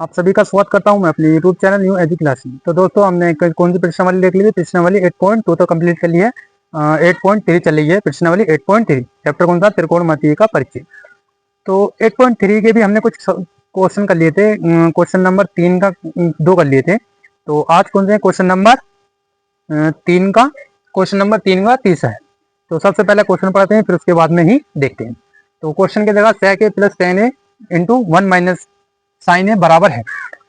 आप सभी का स्वागत करता हूं मैं अपने YouTube चैनल न्यू एजी क्लास में। तो दोस्तों हमने कौन सी प्रश्नावली देख ली है? प्रश्नावली 8.2 तो कंप्लीट कर ली है। 8.3 चल रही है प्रश्नावली 8.3। चैप्टर कौन सा? त्रिकोणमितीय का परिचय। तो 8.3 के भी हमने कुछ क्वेश्चन कर लिए थे। क्वेश्चन नंबर 3 का 2 कर लिए थे। तो आज कौन से क्वेश्चन नंबर 3 का तीसरा है। तो सबसे पहले क्वेश्चन पढ़ते हैं, फिर उसके बाद में ही देखते हैं। तो क्वेश्चन की जगह sec a plus tan a into 1 minus sine A बराबर है।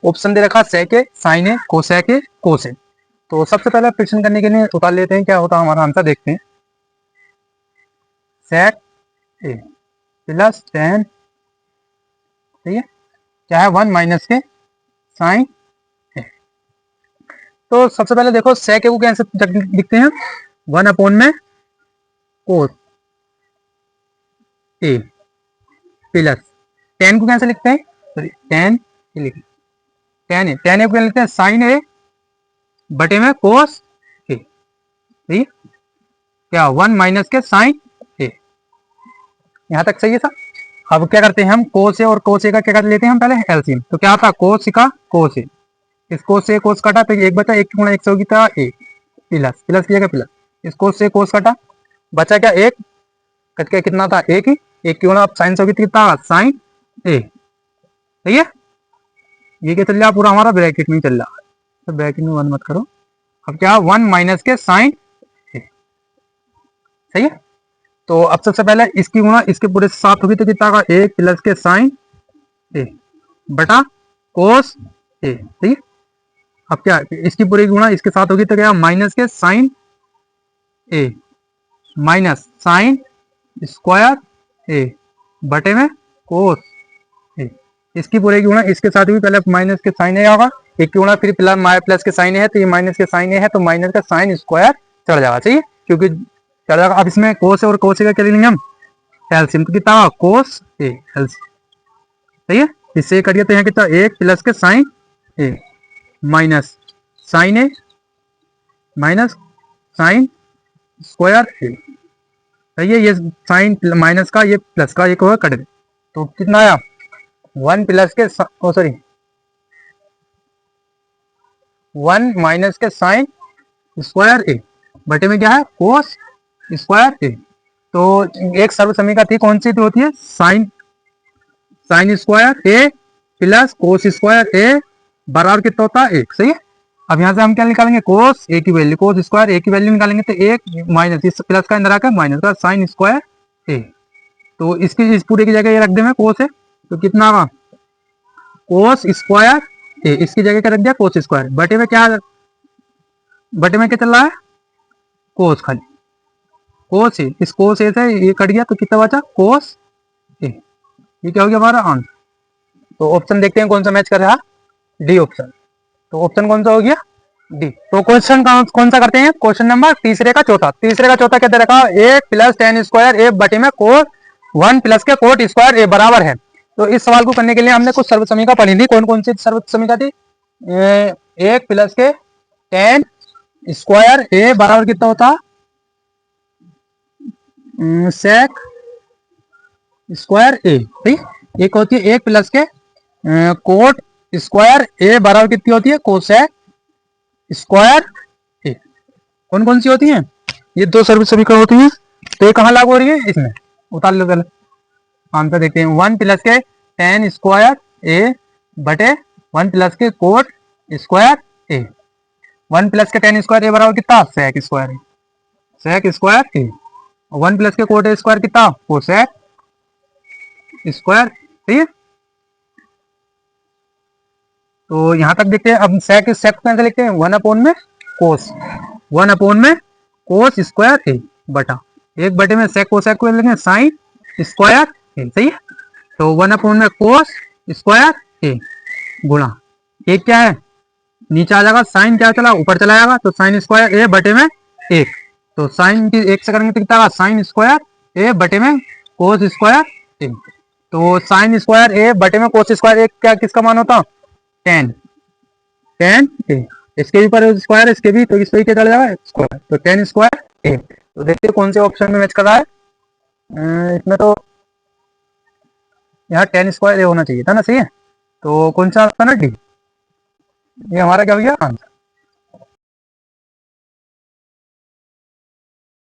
ऑप्शन दे रखा sec a, sin a, cosec a, cos a। तो सबसे पहले प्रश्न करने के लिए उतार लेते हैं, क्या होता है हमारा आंसर देखते हैं। sec a प्लस tan, ठीक है, क्या है 1 माइनस के साइन ए। तो सबसे पहले देखो sec a को कैसे लिखते हैं? 1 अपॉन में कोस ए प्लस tan को कैसे लिखते हैं? सॉरी tan ए को क्या लिखते हैं? साइन ए बटे में कोस ए, ठीक है, क्या 1 माइनस के साइन ए। यहां तक सही है सर। अब क्या करते हैं हम? कोस ए और कोस ए का क्या कर लेते हैं हम पहले? एलसीएम। तो क्या आता? कोस का कोस ए, इस कोस से कोस काटा तो एक बचा, 1 गुणा 1 होगी था ए प्लस प्लस किया प्लस, इस कोस से कोस काटा बचा क्या? 1 कट के कितना था? 1 ही, 1 की गुणा साइन से होगी कितना? साइन ए, सही है। ये क्या चल रहा पूरा हमारा ब्रैकेट में चल रहा है, तो ब्रैकेट में 1 मत करो। अब क्या? 1 माइनस के साइन ए, सही है। तो अब सबसे पहले इसकी गुणा इसके पूरे साथ होगी तो कितना का? 1 प्लस के साइन ए बटा कोस ए, सही है। अब क्या? इसकी पूरी गुणा इसके साथ होगी तो क्या? माइनस के साइन ए माइनस साइन स्क्वायर ए बटे में कोस ए। इसकी पूरी गुणा इसके साथ भी पहले माइनस के साइन ए होगा, एक की गुणा फिर प्लस के साइन ए है तो ये माइनस के साइन ए है तो माइनस का साइन स्क्वायर चढ़ जाएगा, चाहिए क्योंकि चढ़ जाएगा। अब इसमें कोस और कोस का क्या लेंगे हम? एलसीएम। तो कितना? कोस ए एलसीएम, सही है। इससे करिए तो यहाँ कितना? 1 प्लस के साइन ए माइनस साइन ए माइनस साइन स्क्वायर ए, सही है। ये साइन माइनस का ये प्लस का एक होगा कट दे, तो कितना आया? 1 प्लस के 1 माइनस के साइन स्क्वायर ए बटे में क्या है? कोस स्क्वायर ए। तो एक सर्व समीकरण थी, कौन सी होती है? साइन स्क्वायर ए प्लस कोस स्क्वायर ए बराबर कितना होता है? 1, सही है। अब यहाँ से हम क्या निकालेंगे? कोस ए की वैल्यू, कोस स्क्वायर ए की वैल्यू निकालेंगे तो 1 माइनस इस प्लस का अंदर आकर माइनस का साइन स्क्वायर ए। तो इसकी इस पूरे की जगह ये रख दे मैं कोस है, तो कितना आगा? कोस स्क्वायर ए, इसकी जगह क्या रख दिया? कोस स्क्वायर बटे में क्या? बटे में क्या चल रहा है? कोस, खाली कोस ए। इस कोस ए से ये कट गया तो कितना बचा? कोस ए। ये क्या हो गया हमारा आंसर। तो ऑप्शन देखते हैं कौन सा मैच कर रहा है, डी ऑप्शन। तो ऑप्शन कौन सा हो गया? डी। तो क्वेश्चन कौन सा करते हैं? क्वेश्चन नंबर तीसरे का चौथा क्या दे रखा? 1 प्लस tan स्क्वायर ए बटे में कोस 1 प्लस के कोट स्क्वायर ए बराबर है। तो इस सवाल को करने के लिए हमने कुछ सर्व समीकरण पढ़ी थी। कौन कौन सी सर्व समीकरण थी? 1 प्लस के tan स्क्वायर ए बराबर कितना होता? sec स्क्वायर ए, ठीक। एक होती है 1 प्लस के कोट स्क्वायर ए बराबर कितनी होती है? कोसेक स्क्वायर ए। कौन कौन सी होती हैं? ये 2 सर्व समीकरण होती हैं। तो ये कहाँ लागू हो रही है? इसमें उतार लो पहले, आंसर देखते हैं। 1 प्लस के tan स्क्वायर ए बटे 1 प्लस के कोट स्क्वायर ए। 1 प्लस के tan स्क्वायर ए बराबर कितना? सेक स्क्वायर ए, सेक स्क्वायर ए। 1 प्लस के कोट स्क्वायर कितना? कोसेक स्क्वायर, ठीक है। तो यहां तक देखते हैं। अब सेक कैसे लिखते हैं? 1 अपॉन में कोस, 1 अपॉन में कोस स्क्वायर ए बटा 1 बटे में सेक कोसेक को लिखेंगे साइन स्क्वायर ए, सही है। तो 1 अपॉन में कोस स्क्वायर ए गुणा एक क्या है? नीचे आ जाएगा, साइन क्या चला? ऊपर चला जाएगा, तो साइन स्क्वायर ए बटे में 1। तो साइन की 1 से करेंगे तो कितना? साइन स्क्वायर ए बटे में कोस स्क्वायर ए। तो साइन स्क्वायर ए बटे में कोस स्क्वायर ए क्या किसका मान होता? tan ए। इसके भी पर स्क्वायर, इसके भी, तो इस पर क्या चला जाएगा? स्क्वायर, तो tan स्क्वायर ए। तो देखते हैं कौन से ऑप्शन में मैच कर रहा है। इसमें तो यहाँ tan स्क्वायर ए होना चाहिए था ना, सही है। तो कौन सा आपका ना डी, ये हमारा क्या हो गया आंसर।